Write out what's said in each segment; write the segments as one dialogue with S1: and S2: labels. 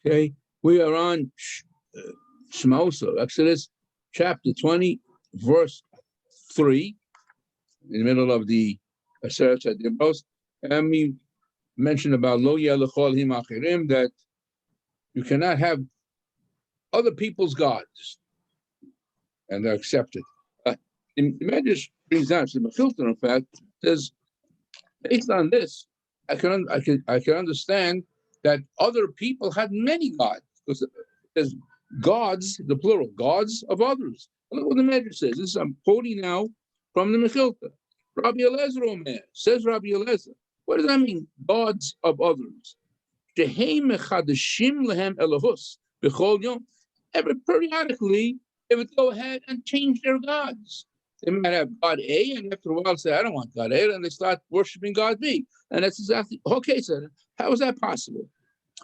S1: Okay, we are on Shmoso, Exodus chapter 20, verse 3, in the middle of the Aseret HaDibros, and we mentioned about Lo Yelechol Him Achirim, that you cannot have other people's gods, and they're accepted. The Medrash brings down, the Mechilta, in fact, says, based on this, I can understand that other people had many gods, because there's gods, the plural, gods of others. Look what the Medrash says. This I'm quoting now from the Mechilta. Rabbi Eliezer Omer, says Rabbi Eliezer, what does that mean, gods of others? Every periodically, they would go ahead and change their gods. They might have God A, and after a while say, I don't want God A, and they start worshiping God B. And that's exactly, okay, so how is that possible?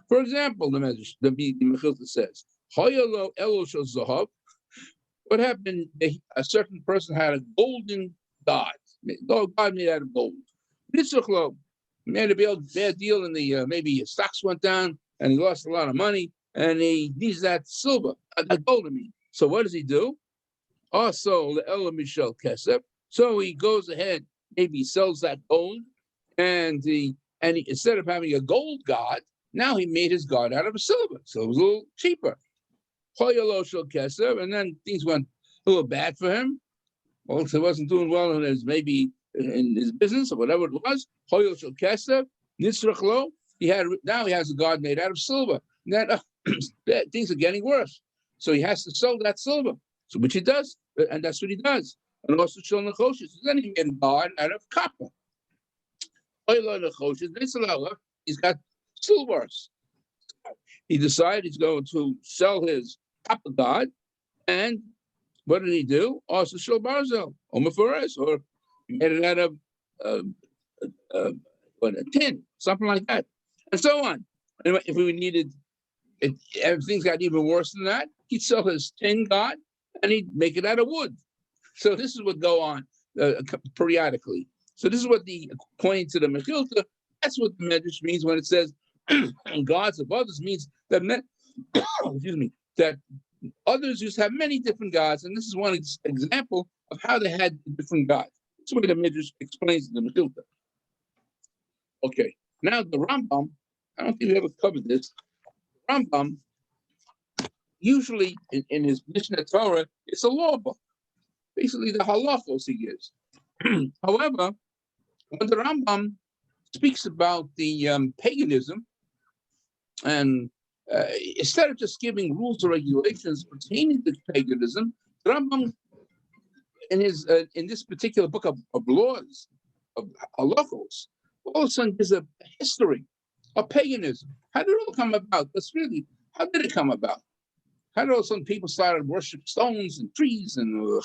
S1: For example, the Mechilta says, what happened? A certain person had a golden god. God made out of gold. Made a bad deal, and maybe his stocks went down, and he lost a lot of money, and he needs that silver, that gold. So what does he do? Also, the Ella Michel Kesef. So he goes ahead, maybe sells that gold, and instead of having a gold god, now he made his god out of a silver. So it was a little cheaper. And then things went a little bad for him. Well, he wasn't doing well in his business or whatever it was. Now he has a god made out of silver. And then things are getting worse. So he has to sell that silver. So which he does, and that's what he does. And also then he made a god out of copper. He's got silvers. He decided he's going to sell his copper god, and what did he do? Also, shel barzel, or he made it out of a tin, something like that, and so on. And if things got even worse than that, he'd sell his tin god, and he'd make it out of wood. So this is what go on periodically. So this is what according to the Mechilta, that's what the Medrash means when it says gods of others, means that that others used to have many different gods, and this is one example of how they had different gods. That's the way the Midrash explains the Mechilta. Okay, now the Rambam, I don't think we ever covered this. Rambam, usually in his Mishnah Torah, it's a law book, basically the halachos he gives. However, when the Rambam speaks about the paganism, and instead of just giving rules or regulations pertaining to paganism, the Rambam, in this particular book of laws, of halachos, all of a sudden gives a history of paganism. How did it all come about? How did it come about? How did all of a sudden people started worship stones and trees and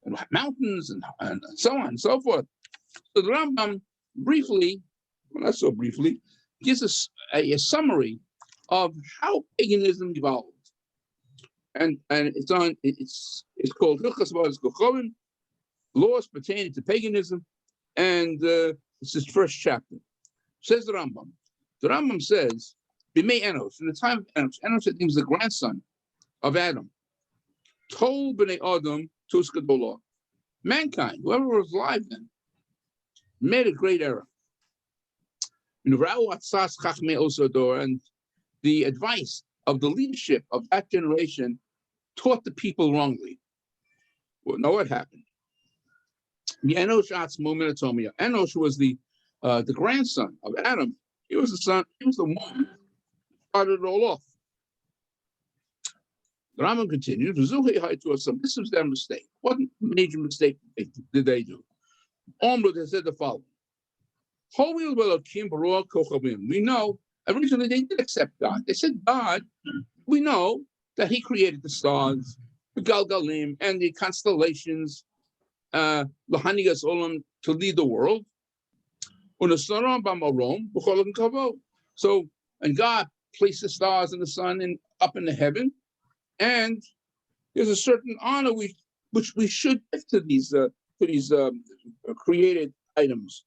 S1: and mountains and so on and so forth? So the Rambam briefly, well, not so briefly, gives us a summary of how paganism evolved, and it's called Hilchos Vadas Kochavim, laws pertaining to paganism, and it's his first chapter. Says the Rambam. The Rambam says, "B'mei Enosh, in the time of Enosh, Enosh I think was the grandson of Adam. Told b'nei Adam tus gadolah, mankind, whoever was alive then, made a great error. And the advice of the leadership of that generation taught the people wrongly. Well, now what happened? Enosh was the grandson of Adam. He was the son. He was the one who started it all off. The Rambam continued. This was their mistake. What major mistake did they do? They said the following. We know originally they did accept God. They said, God, we know that he created the stars, the Galgalim, and the constellations, Lahanigas Olam, to lead the world. So, and God placed the stars and the sun up in the heaven, and there's a certain honor which we should give to these created items.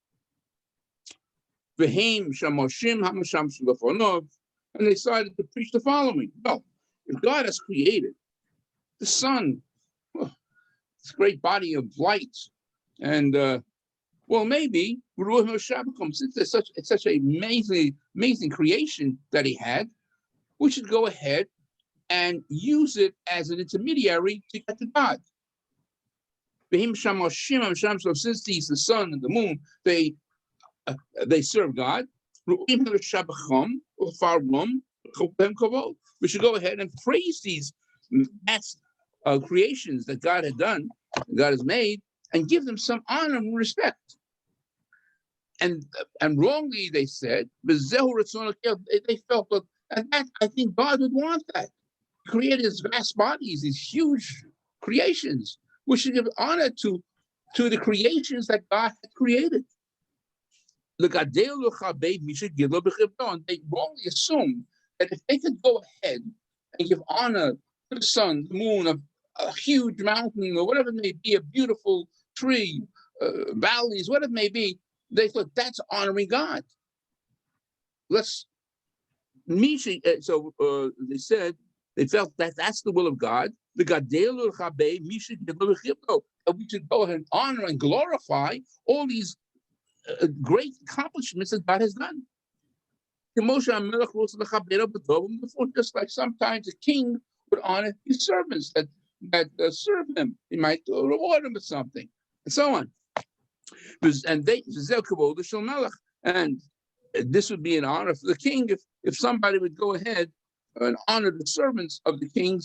S1: and they decided to preach the following. Well, if God has created the sun, this great body of light, and well, maybe since it's such an amazing creation that he had, we should go ahead and use it as an intermediary to get to God. So since he's the sun and the moon, they serve God. We should go ahead and praise these mass creations that God had done, God has made, and give them some honor and respect. And wrongly they said, they felt that, and that I think God would want that. He created his vast bodies, these huge creations. We should give honor to the creations that God had created. And they wrongly assumed that if they could go ahead and give honor to the sun, the moon, a huge mountain, or whatever it may be, a beautiful tree, valleys, whatever it may be, they thought that's honoring God. They said they felt that that's the will of God. And we should go ahead and honor and glorify all these great accomplishments that God has done. Just like sometimes a king would honor his servants that serve him. He might reward him with something, and so on. And this would be an honor for the king if somebody would go ahead and honor the servants of the king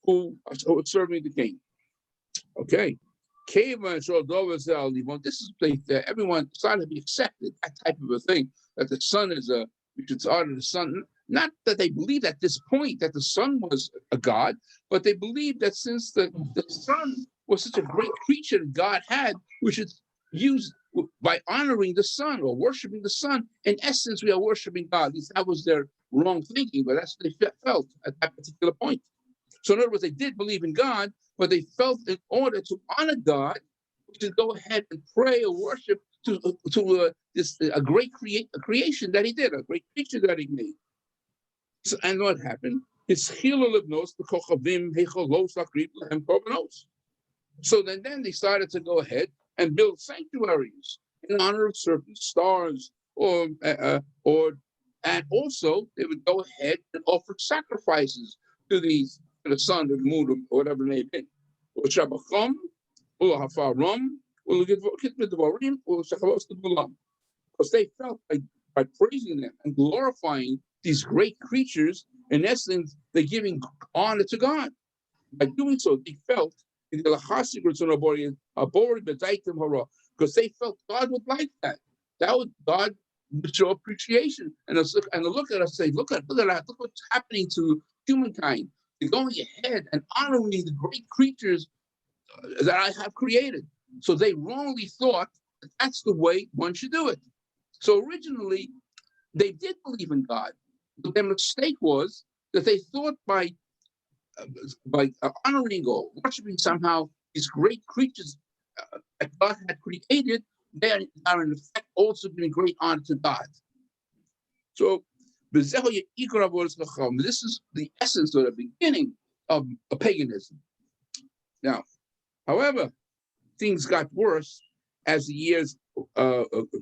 S1: who are serving the king. Okay. This is everyone decided to be accepted, that type of a thing, that the sun is we should honor the sun. Not that they believed at this point that the sun was a god, but they believed that since the sun was such a great creature that God had, we should use, by honoring the sun or worshiping the sun, in essence, we are worshiping God. At least that was their wrong thinking, but that's what they felt at that particular point. So in other words, they did believe in God, but they felt in order to honor God, to go ahead and pray or worship to a great creation that he did, a great creature that he made. So, and what happened? So then they started to go ahead and build sanctuaries in honor of certain stars, and also they would go ahead and offer sacrifices to the sun, or the moon, or whatever it may be. Because they felt like by praising them and glorifying these great creatures, in essence, they're giving honor to God. By doing so, they felt because they felt God would like that. That would God would show appreciation and look at us, say, look at that, look what's happening to humankind. They're going ahead and honoring the great creatures that I have created. So they wrongly thought that that's the way one should do it. So originally, they did believe in God, but their mistake was that they thought by honoring or worshiping somehow these great creatures that God had created, they are in effect also giving great honor to God. So this is the essence or the beginning of paganism. Now, however, things got worse as the years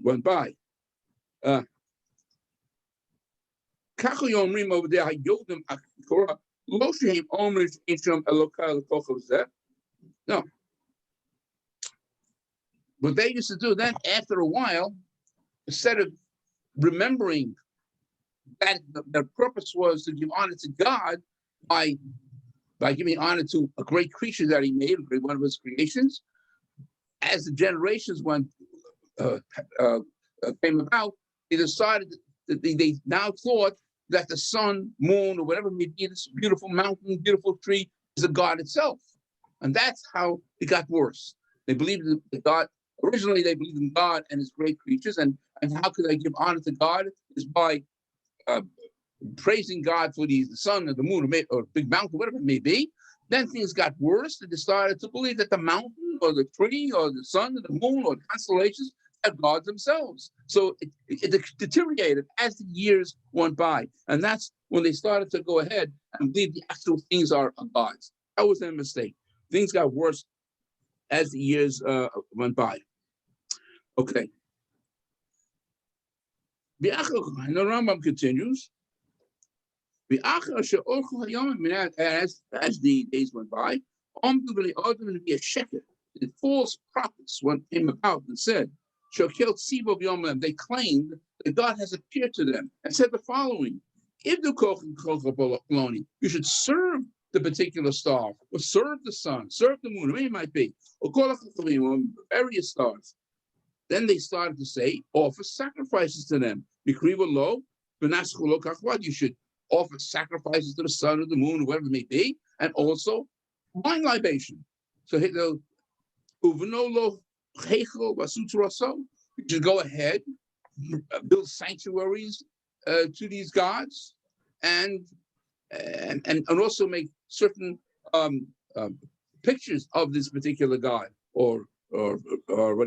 S1: went by. No. What they used to do then, after a while, instead of remembering that their purpose was to give honor to God by giving honor to a great creature that he made, one of his creations, as the generations came about, they decided that they now thought that the sun, moon, or whatever it may be, this beautiful mountain, beautiful tree, is a god itself. And that's how it got worse. They believed in God. Originally, they believed in God and his great creatures. And how could they give honor to God? Is by praising God for the sun or the moon or big mountain, whatever it may be. Then things got worse. They decided to believe that the mountain or the tree or the sun or the moon or the constellations, have gods themselves. So it deteriorated as the years went by. And that's when they started to go ahead and believe the actual things are gods. That was their mistake. Things got worse as the years went by. Okay. And the Rambam continues. As the days went by, the false prophets came about and said, they claimed that God has appeared to them and said the following: you should serve the particular star, or serve the sun, serve the moon, whatever it might be, or various stars. Then they started to say, offer sacrifices to them. You should offer sacrifices to the sun or the moon, or whatever it may be, and also wine libation. So you should go ahead, build sanctuaries to these gods, and also make certain pictures of this particular god, or what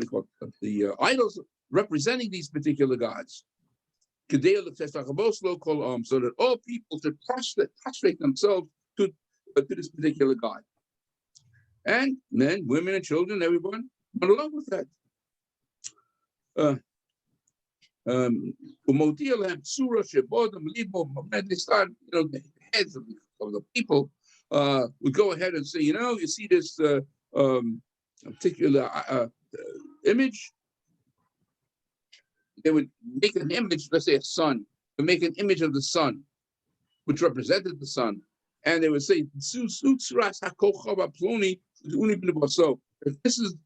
S1: do you call it, the idols representing these particular gods. So that all people should prostrate themselves to this particular god. And men, women, and children, everyone went along with that. They started, the heads of the people would go ahead and say, you see this particular image. They would make an image, let's say a sun, would make an image of the sun, which represented the sun. And they would say, so if this is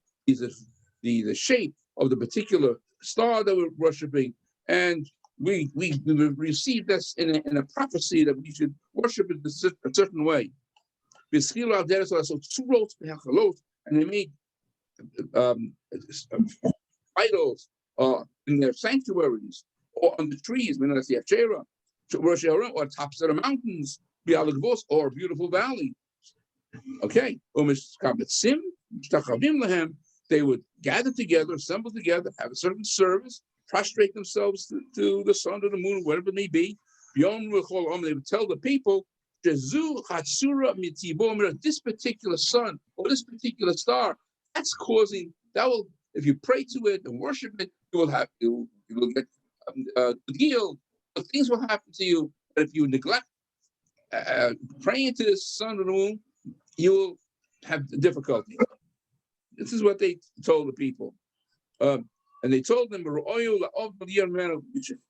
S1: the shape of the particular star that we're worshiping, and we received this in a prophecy that we should worship it a certain way. And they made idols in their sanctuaries, or on the trees, or tops of the mountains, or a beautiful valley. Okay. They would gather together, assemble together, have a certain service, prostrate themselves to the sun or the moon, whatever it may be. They would tell the people, this particular sun or this particular star, that's causing, that will, if you pray to it and worship it, you will get healed. But things will happen to you. But if you neglect praying to the sun or the moon, you will have difficulty. This is what they told the people. And they told them, you should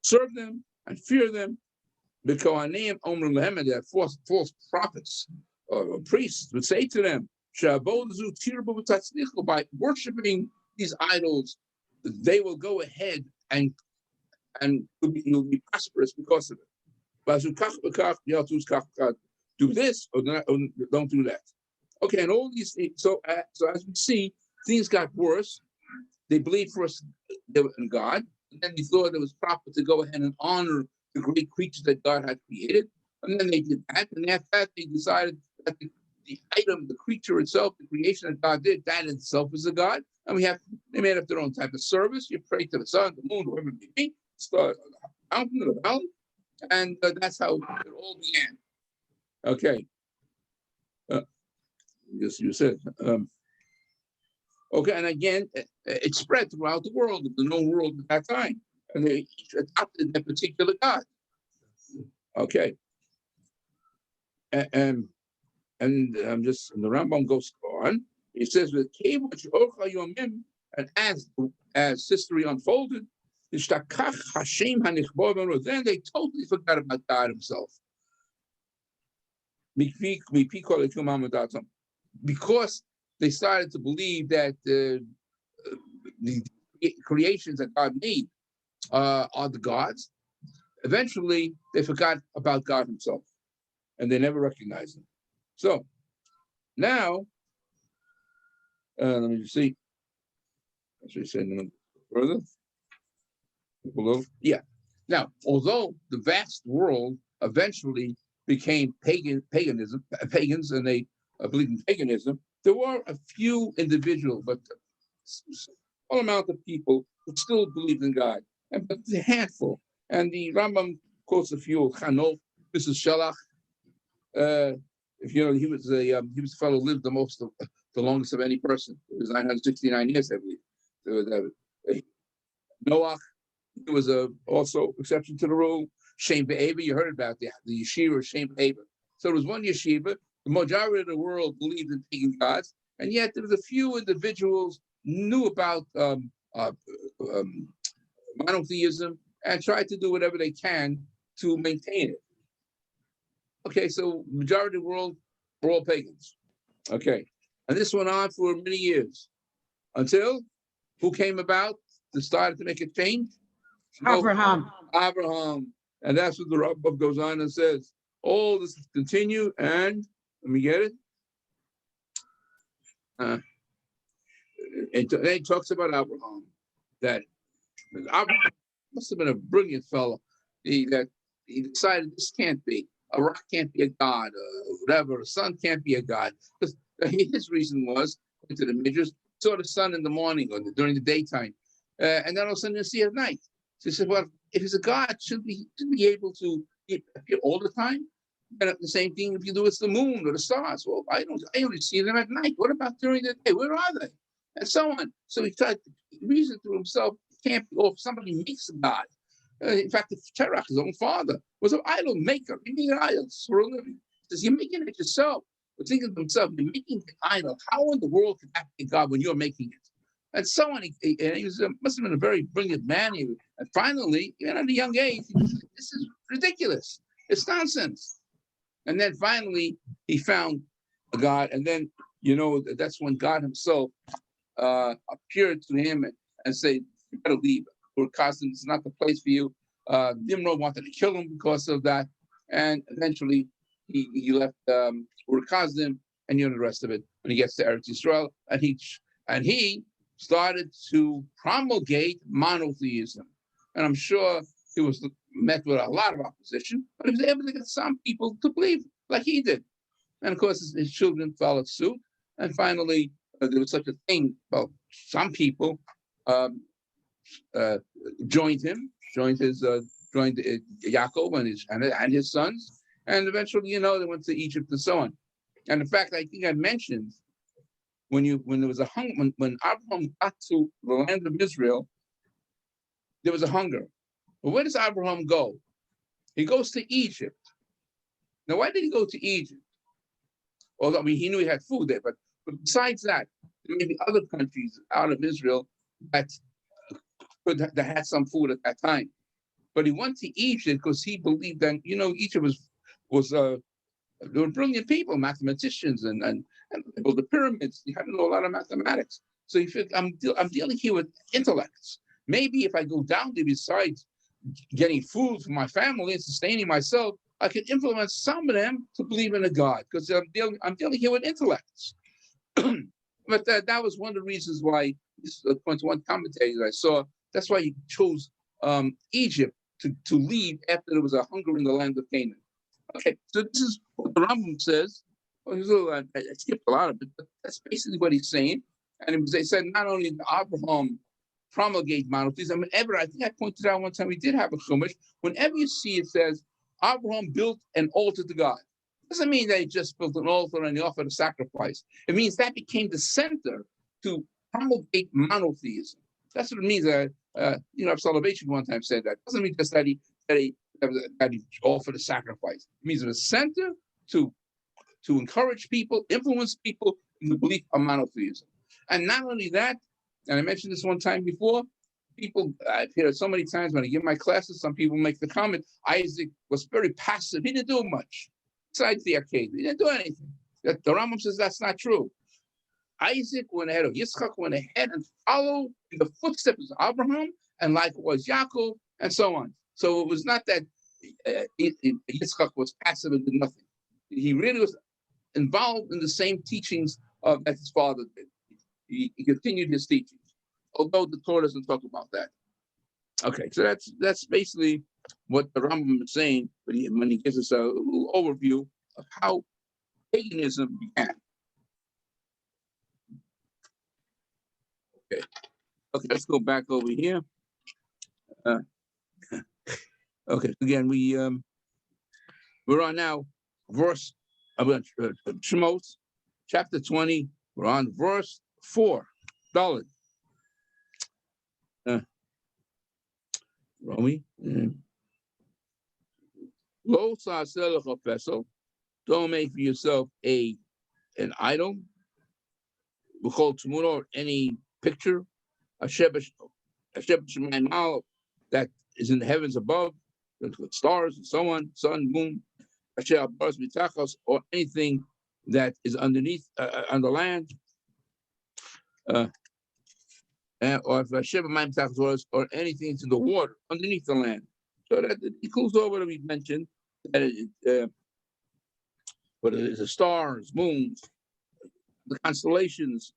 S1: serve them and fear them. Because that false prophets or priests would say to them, by worshiping these idols, they will go ahead and you'll be prosperous because of it. Do this or don't do that. Okay, and all these things. So as we see, things got worse. They believed first they were in God, and then they thought it was proper to go ahead and honor the great creatures that God had created. And then they did that, and after that they decided that the item, the creature itself, the creation that God did, that itself is a God. And they made up their own type of service. You pray to the sun, the moon, whoever it may be, the mountain or the valley, and that's how it all began. Okay. Yes, you said. Okay, and again, it spread throughout the world, the known world at that time, and they each adopted that particular God. Okay, and just and the Rambam goes on. He says with and as history unfolded, then they totally forgot about God Himself. Because they started to believe that the creations that God made are the gods. Eventually, they forgot about God Himself, and they never recognized Him. So now, let me just see. I should say further. Below, yeah. Now, although the vast world eventually became pagans, and they believed in paganism, there were a few individuals, but small amount of people who still believed in God, but a handful. And the Rambam quotes a few. Chanol, Mrs. Shalach. If you know, he was a fellow who lived the longest of any person. It was 969 years, I believe. Noach, he was also exception to the rule. Shem Be'eva, you heard about the yeshiva Shem Be'eva. So there was one yeshiva. The majority of the world believed in pagan gods, and yet there was a few individuals knew about monotheism and tried to do whatever they can to maintain it. Okay, so majority of the world were all pagans. Okay, and this went on for many years until who came about to start to make a change?
S2: Abraham.
S1: Abraham. And that's what the Rabbi goes on and says. All this is continue, and let me get it. And he talks about Abraham, that Abraham must have been a brilliant fellow. He decided this can't be. A rock can't be a god, whatever. A sun can't be a god. Because his reason was, into the Midrash, saw the sun in the morning or during the daytime, and then all of a sudden you see it at night. So he said, well, if he's a god, shouldn't be able to appear all the time? And the same thing if you do with the moon or the stars. Well, I only see them at night. What about during the day? Where are they? And so on. So he tried to reason to himself, it can't be, or if somebody makes a god. In fact, Terach, his own father, was an idol maker. He made idols for a living. He says, you're making it yourself. But thinking to himself, you're making the idol. How in the world can that be God when you're making it? And so on. He must have been a very brilliant man. And finally, at a young age, he said, this is ridiculous. It's nonsense. And then finally, he found a God. And then, that's when God himself appeared to him and said, you better leave. Ur-Kasdim is not the place for you. Nimrod wanted to kill him because of that. And eventually, he left Ur-Kasdim, and the rest of it when he gets to Eretz Yisrael. And he started to promulgate monotheism. And I'm sure he was met with a lot of opposition, but he was able to get some people to believe like he did. And of course, his children followed suit. And finally, there was such a thing. Well, some people joined Yaakov and his sons, and eventually, they went to Egypt and so on. And in fact, I think I mentioned when there was a hunger, when Abraham got to the land of Israel, there was a hunger. But where does Abraham go? He goes to Egypt. Now, why did he go to Egypt? Although, he knew he had food there, but besides that, there may be other countries out of Israel that had some food at that time. But he went to Egypt because he believed that, Egypt was they were brilliant people, mathematicians, and they built the pyramids. He had to know a lot of mathematics. So he figured, I'm dealing here with intellects. Maybe if I go down there, besides getting food for my family and sustaining myself, I can influence some of them to believe in a God, because I'm dealing here with intellects. But that was one of the reasons why, according to one commentator I saw, that's why he chose Egypt to leave after there was a hunger in the land of Canaan. Okay, so this is what the Rambam says. I skipped a lot of it, but that's basically what he's saying. And they said not only did Abraham promulgate monotheism, I think I pointed out one time we did have a chumash. Whenever you see it says Abraham built an altar to God, it doesn't mean that he just built an altar and he offered a sacrifice. It means that became the center to promulgate monotheism. That's what it means. Salvation one time said that. It doesn't mean just that he offered a sacrifice. It means it was a center to encourage people, influence people in the belief of monotheism. And not only that, and I mentioned this one time before, I've heard it so many times when I give my classes, some people make the comment, Isaac was very passive. He didn't do much besides the arcade. He didn't do anything. The Rambam says that's not true. Isaac went ahead of Yitzchak, went ahead and followed in the footsteps of Abraham, and likewise Yaakov, and so on. So it was not that Yitzchak was passive and did nothing. He really was involved in the same teachings that his father did. He continued his teachings, although the Torah doesn't talk about that. Okay, so that's basically what the Rambam is saying when he gives us a little overview of how paganism began. Okay, Okay, let's go back over here. Okay, again, we're on now verse Shemot, chapter 20. We're on verse 4. Dalet. Romy. Lo sa'aseh lecha pesel. Don't make for yourself an idol. We call Tmuna or any picture. A shebesh shemayim that is in the heavens above, with stars and so on, sun, moon, or anything that is underneath on the land, or if or anything to the water underneath the land. So that it includes all what we mentioned. That but it is the stars, moons, the constellations,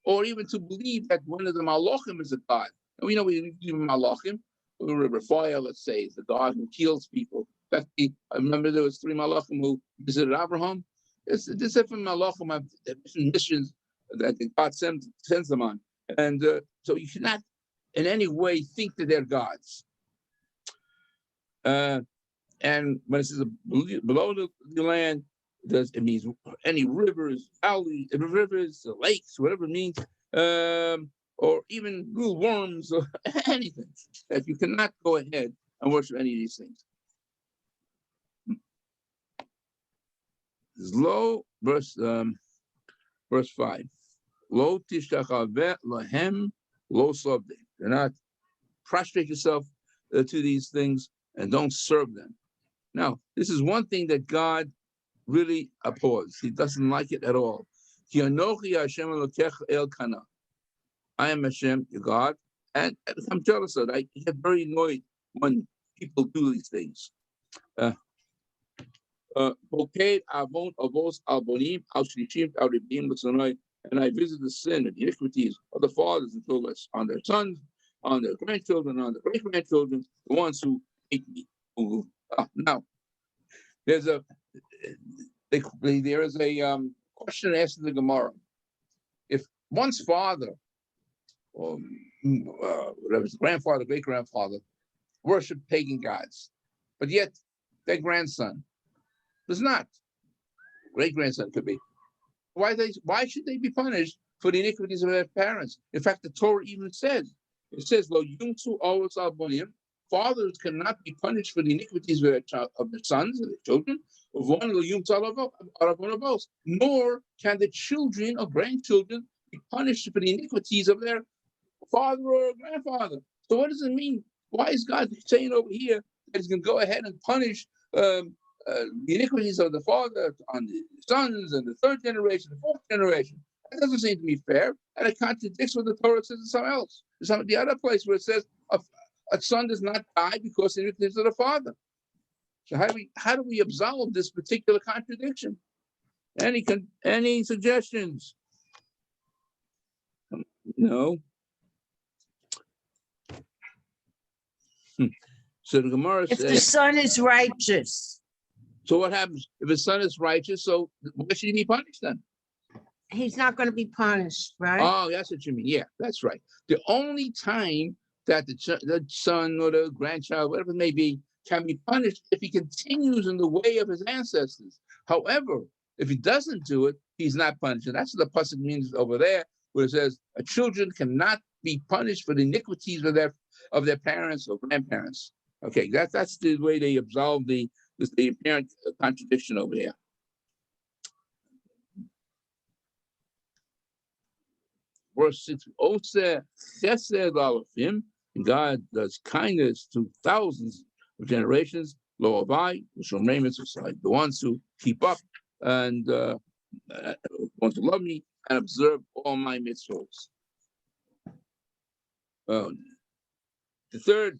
S1: or even to believe that one of the malachim is a god. And we know we believe in malachim. Raphael, let's say, is the god who kills people. In fact, I remember there was 3 malachim who visited Abraham. There's different malachim have different missions that God sends them on. And so you should not in any way think that they're gods. And when it says below the land, it means any rivers, valleys, rivers, lakes, whatever it means, or even little worms or anything, that you cannot go ahead and worship any of these things. Lo, verse 5. Lo tishtachaveh lahem lo savdei. Do not prostrate yourself to these things and don't serve them. Now, this is one thing that God really abhors. He doesn't like it at all. Ki anochi Hashem Elokecha Elkana. I am Hashem, your God, and I'm jealous of it. I get very annoyed when people do these things. And I visit the sin and the iniquities of the fathers and children on their sons, on their grandchildren, on their great-grandchildren, the ones who hate me. Now, there is a question asked in the Gemara. If one's father, or whatever, his grandfather, great-grandfather, worship pagan gods, but yet their grandson does not, great-grandson could be, why should they be punished for the iniquities of their parents? In fact, the Torah even says, Lo yumtu always albonim, fathers cannot be punished for the iniquities of their sons and their children, nor can the children or grandchildren be punished for the iniquities of their father or grandfather. So what does it mean? Why is God saying over here that he's going to go ahead and punish the iniquities of the father on the sons and the 3rd generation, the 4th generation? That doesn't seem to be fair, and it contradicts what the Torah says in somewhere else. There's the other place where it says a son does not die because the iniquities of the father. So how do we absolve this particular contradiction? Any suggestions? No. So the Gemara says,
S2: if the son is righteous.
S1: So what happens if his son is righteous? So why should he be punished then?
S2: He's not going to be punished, right?
S1: Oh, that's what you mean. Yeah, that's right. The only time that the son or the grandchild, whatever it may be, can be punished if he continues in the way of his ancestors. However, if he doesn't do it, he's not punished. And that's what the pasuk means over there, where it says, children cannot be punished for the iniquities of their parents or grandparents. Okay, that's the way they absolve the apparent contradiction over here. Verse 6, God does kindness to thousands of generations, the ones who keep up and want to love me and observe all my mitzvahs. The third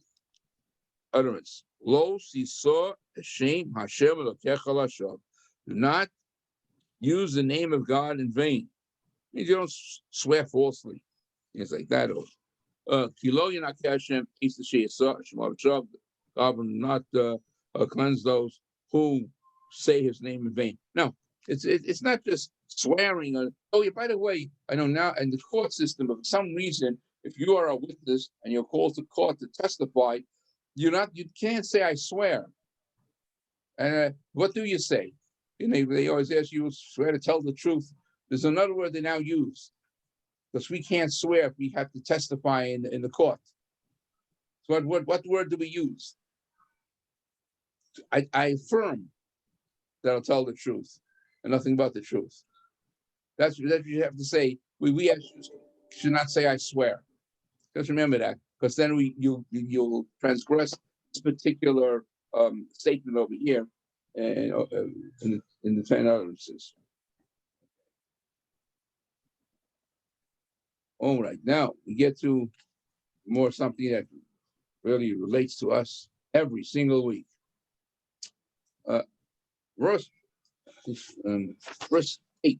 S1: utterance, Lo siso Hashem Hashem Elokecha lashov. Do not use the name of God in vain. It means you don't swear falsely. Things like that. Kilo Yanakeh Hashem Isa Sheyasa Shema V'Shav. God will not cleanse those who say His name in vain. Now, It's not just swearing. Oh, yeah, by the way, I know now in the court system, for some reason, if you are a witness and you're called to court to testify, you can't say I swear. And what do you say? They always ask you, swear to tell the truth. There's another word they now use, because we can't swear if we have to testify in the court. So what word do we use? I affirm that I'll tell the truth and nothing but the truth. That's what you have to say. We should not say I swear. Just remember that, because then you'll transgress this particular statement over here in the 10 utterances. All right, now we get to more something that really relates to us every single week. Verse 8.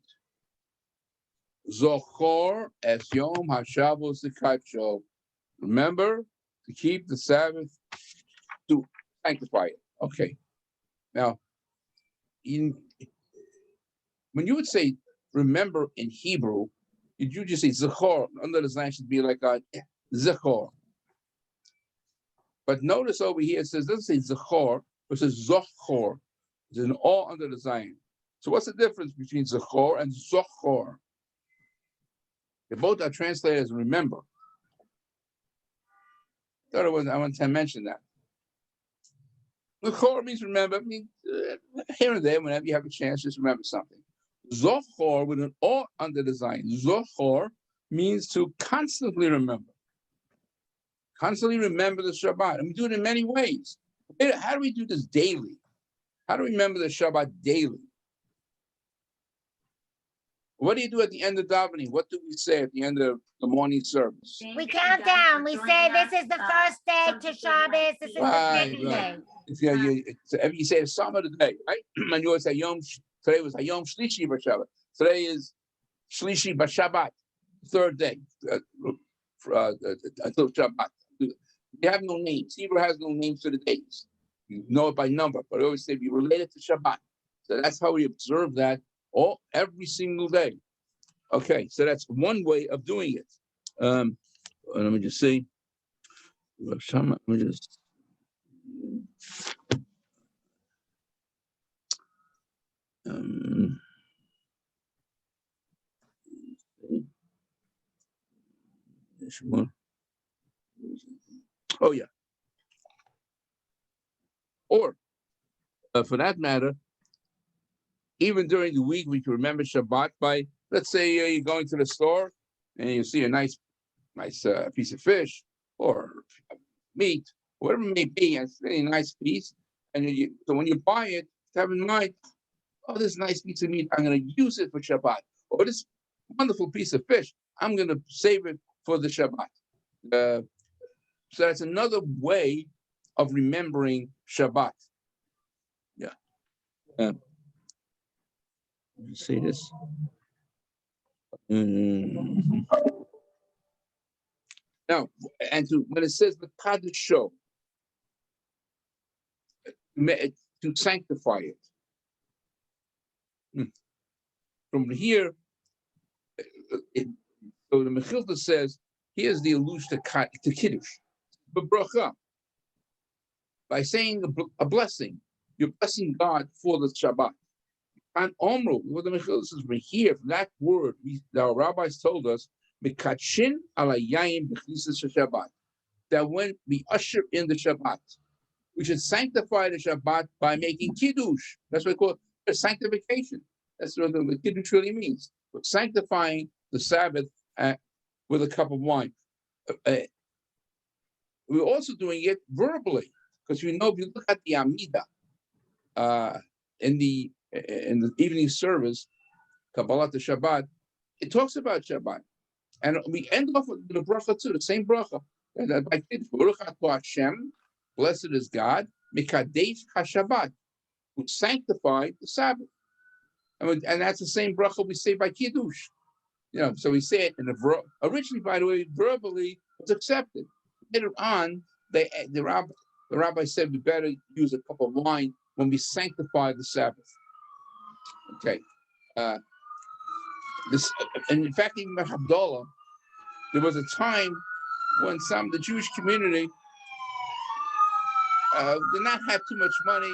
S1: Zochor es Yom HaShabbos Zikacho. Remember to keep the Sabbath, to sanctify it. Okay. Now, when you would say remember in Hebrew, you just say Zechor? Under the sign should be like a Zechor. But notice over here it says, doesn't say Zechor, it says Zochor. It's an all under the Zion. So what's the difference between Zechor and Zochor? They both are translated as remember. I want to mention that. Zechor means remember. I mean, here and there, whenever you have a chance, just remember something. Zochor with an all under the Zion. Zochor means to constantly remember. Constantly remember the Shabbat. And we do it in many ways. How do we do this daily? How do we remember the Shabbat daily? What do you do at the end of davening? What do we say at the end of the morning service?
S3: We count down. We say this is the first day to Shabbos. This is the second day.
S1: You say the Psalm of the day, right? And you always say today was Hayom Shlishi B'Shabbat. Today is Shlishi B'Shabbat, third day until Shabbat. We have no names. Hebrew has no names for the days. You know it by number, but I always say we relate it to Shabbat. So that's how we observe that every single day. Okay, so that's one way of doing it. Let me just see. Let me just. Oh yeah. Or, for that matter, even during the week, we can remember Shabbat by, let's say you're going to the store and you see a nice piece of fish or meat, whatever it may be, and it's a really nice piece. And so when you buy it, have in mind, oh, this nice piece of meat, I'm going to use it for Shabbat. Or this wonderful piece of fish, I'm going to save it for the Shabbat. So that's another way of remembering Shabbat. Yeah. Let me see this. Now, when it says the Kaddish show, to sanctify it. From here, so the Mechilta says, here's the allusion to Kiddush. B'bracha. By saying a blessing, you're blessing God for the Shabbat. And Omru, what the Mechilta says, we hear from that word, our rabbis told us, Mekadshin ala yayin b'chnisas Shabbat, that when we usher in the Shabbat, we should sanctify the Shabbat by making Kiddush. That's what we call it, sanctification. That's what the Kiddush really means. We're sanctifying the Sabbath with a cup of wine. We're also doing it verbally, because if you look at the Amida in the evening service, Kabbalat Shabbat, it talks about Shabbat, and we end off with the bracha too, the same bracha. By Baruch Atah Hashem, blessed is God, Mikadesh HaShabbat, who sanctified the Sabbath, and that's the same bracha we say by Kiddush. So we say it in originally, by the way, verbally was accepted. Later on, the rabbi said we better use a cup of wine when we sanctify the Sabbath. Okay, this, and in fact, even with Havdalah, there was a time when the Jewish community did not have too much money,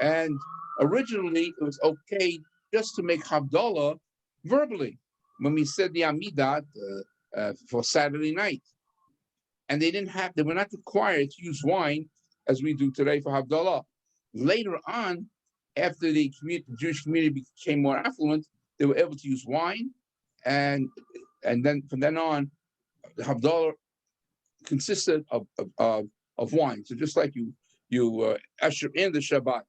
S1: and originally it was okay just to make Havdalah verbally when we said the Amidat for Saturday night, and they were not required to use wine as we do today for Havdalah. Later on, after the Jewish community became more affluent, they were able to use wine, and then from then on, the Havdalah consisted of wine. So just like you usher in the Shabbat,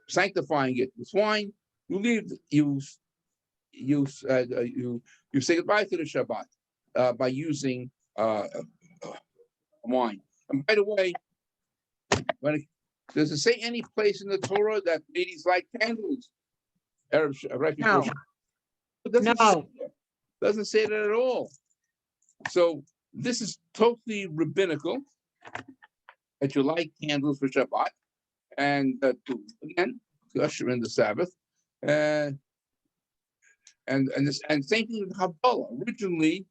S1: sanctifying it with wine, you say goodbye to the Shabbat by using wine. And by the way, does it say any place in the Torah that ladies light candles? Right before
S2: No.
S1: Shabbat? Doesn't say that at all. So this is totally rabbinical, that you light candles for Shabbat, and to usher in the Sabbath, and same thing with Havdalah. Originally,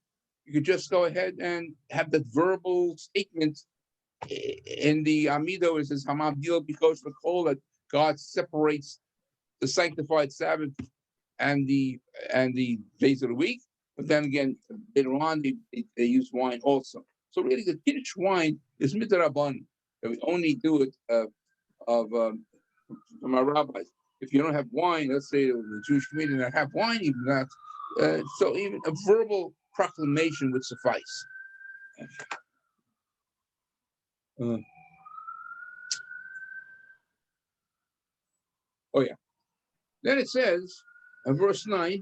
S1: you could just go ahead and have that verbal statement in the Amidah. It says Hamavdil, because the call that God separates the sanctified Sabbath and the days of the week. But then again, later on, they use wine also. So really, the Kiddush wine is midrabanan. We only do it from our rabbis. If you don't have wine, let's say the Jewish community not have wine, even that. So even a verbal proclamation would suffice. Oh yeah. Then it says in verse 9,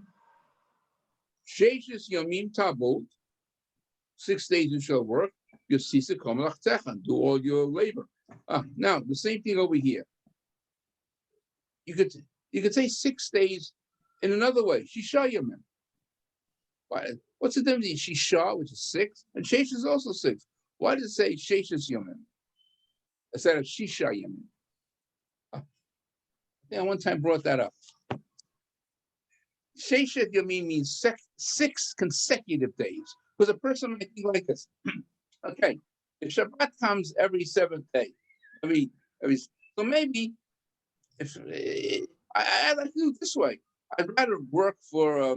S1: Sheishis Yamim Tabot, 6 days you shall work, Yosisa Komelachtecha, do all your labor. Now the same thing over here. You could say 6 days in another way. Shisha Yamim. What's the difference between Shisha, which is 6, and Sheish is also 6? Why does it say Sheishis Yamim instead of Shisha Yamim? Yeah, one time brought that up. Sheishet Yamim means 6 consecutive days. Because a person might think like this. Okay, if Shabbat comes every 7th day, so maybe if I like to do it this way. I'd rather work for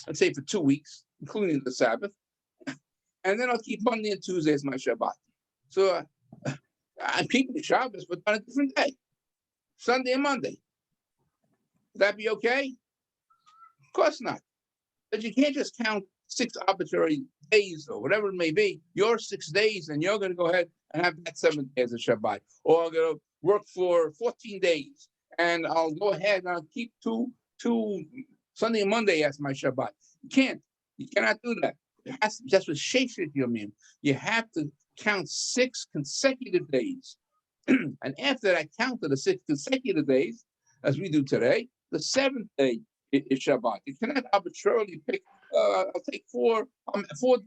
S1: let's say for 2 weeks, including the Sabbath, and then I'll keep Monday and Tuesday as my Shabbat. So I'm keeping the Shabbos, but on a different day, Sunday and Monday. Would that be okay? Of course not. But you can't just count 6 arbitrary days or whatever it may be. Your 6 days, and you're going to go ahead and have that 7th day as a Shabbat. Or I'm going to work for 14 days, and I'll go ahead and I'll keep two Sunday and Monday as my Shabbat. You can't. You cannot do that. That's what Sheishet Yomim. You have to count 6 consecutive days. And after that count of the 6 consecutive days, as we do today, the 7th day is Shabbat. You cannot arbitrarily pick, I'll take 4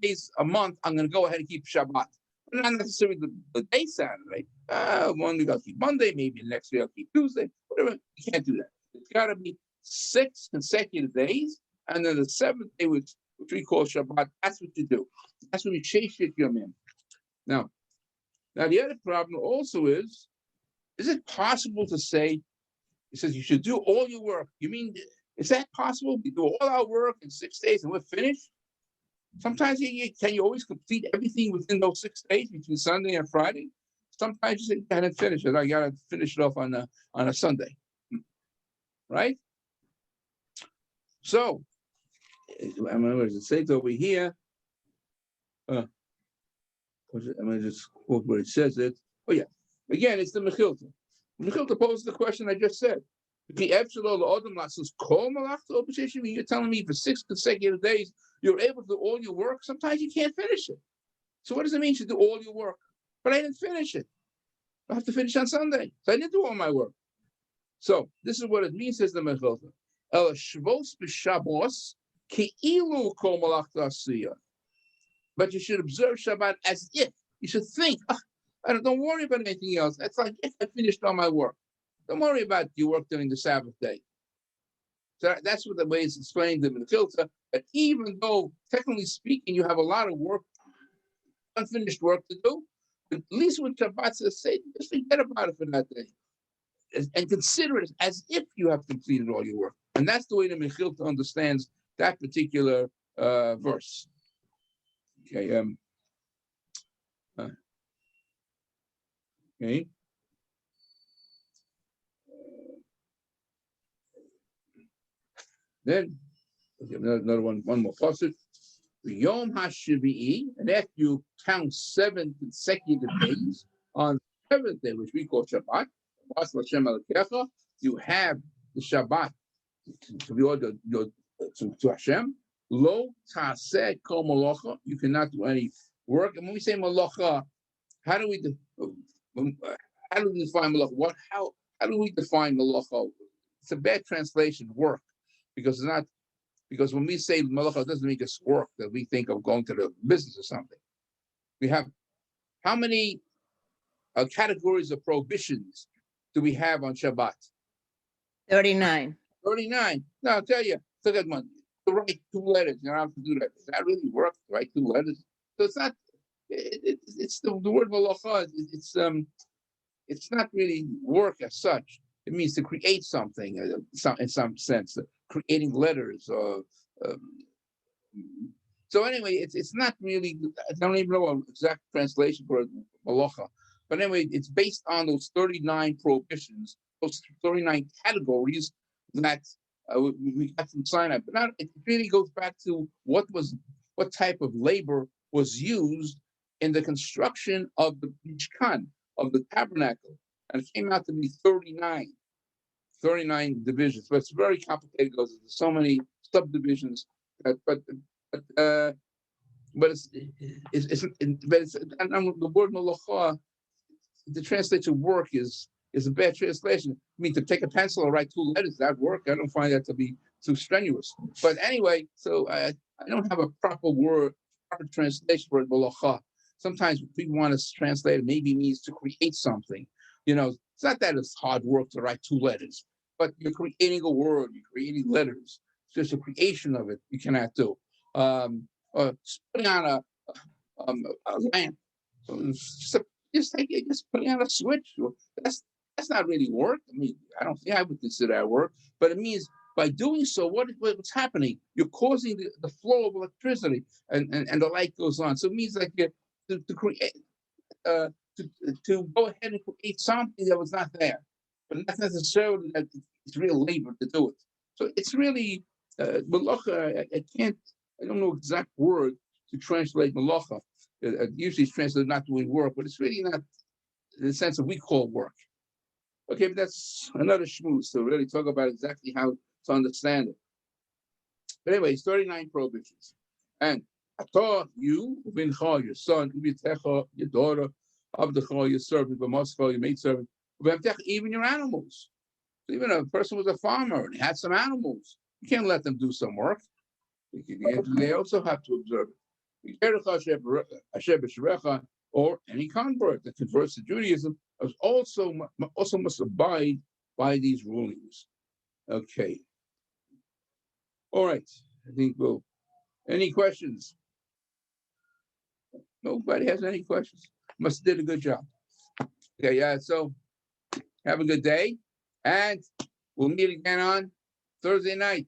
S1: days a month, I'm going to go ahead and keep Shabbat. Not necessarily the day Saturday. One week I'll keep Monday, maybe the next week I'll keep Tuesday, whatever. You can't do that. It's got to be 6 consecutive days, and then the 7th day, which we call Shabbat, that's what you do. That's when you chase it, Yomim. Now the other problem also is it possible to say, it says you should do all your work. You mean, is that possible? We do all our work in 6 days and we're finished? Sometimes can you always complete everything within those 6 days between Sunday and Friday? Sometimes you say, I gotta finish it. I gotta finish it off on a Sunday. Right? So, I'm going to say it over here. I'm going to just quote where it says it. Oh, yeah. Again, it's the Mechilta. Mechilta poses the question I just said. You're telling me for 6 consecutive days, you're able to do all your work. Sometimes you can't finish it. So what does it mean to do all your work? But I didn't finish it. I have to finish on Sunday. So I didn't do all my work. So this is what it means, says the Mechilta. But you should observe Shabbat as if. You should think, don't worry about anything else. It's like if I finished all my work. Don't worry about your work during the Sabbath day. So that's what the way it's explained in the filter. That even though, technically speaking, you have a lot of work, unfinished work to do, but at least when Shabbat says, say, just forget about it for that day. And consider it as if you have completed all your work. And that's the way the Mechilta understands that particular verse. Okay. Okay. Then another one more pasuk. Yom HaShavi'i, and after you count 7 consecutive days on the 7th day, which we call Shabbat, you have the Shabbat to be ordered to Hashem. Lo taseh kol malacha, you cannot do any work. And when we say malacha, how do we define malacha? How do we define malacha? It's a bad translation, work, because it's not. Because when we say malacha, it doesn't mean just work that we think of going to the business or something. We have how many categories of prohibitions do we have on Shabbat?
S2: 39.
S1: 39. No, I'll tell you, look at one. To write 2 letters, you don't have to do that. Does that really work? To write 2 letters? So it's not. It's the word malacha. It's not really work as such. It means to create something in some sense, creating letters. So anyway, it's not really. I don't even know an exact translation for malacha. But anyway, it's based on those 39 prohibitions, those 39 categories that we got from Sinai. But now it really goes back to what type of labor was used in the construction of the Mishkan, of the tabernacle. And it came out to be 39 divisions. But it's very complicated because there's so many subdivisions. But the word malacha, the translation work is a bad translation. I mean, to take a pencil and write 2 letters, that work. I don't find that to be too strenuous. But anyway, so I don't have a proper translation for malacha. Sometimes people want to translate it, maybe means to create something. It's not that it's hard work to write 2 letters, but you're creating a word, you're creating letters. It's just a creation of it you cannot do. Or putting on a lamp. Just putting on a switch. That's not really work. I mean, I would consider that work, but it means by doing so, what's happening? You're causing the flow of electricity, and the light goes on. So it means like to create, to go ahead and create something that was not there, but not necessarily that it's real labor to do it. So it's really malacha. I don't know exact word to translate malacha. Usually it's translated not doing work, but it's really not in the sense that we call work. Okay, but that's another shmooze to really talk about exactly how to understand it. But anyway, it's 39 prohibitions. And Atah, you, Ubincha, your son, Ubitecha, your daughter, Abdecha, your servant, B'mascha, your maidservant, even your animals. So even a person was a farmer and he had some animals. You can't let them do some work. They also have to observe it. Or any convert that converts to Judaism also must abide by these rulings. Okay. All right. I think any questions? Nobody has any questions. Must have did a good job. Okay, yeah. So have a good day. And we'll meet again on Thursday night.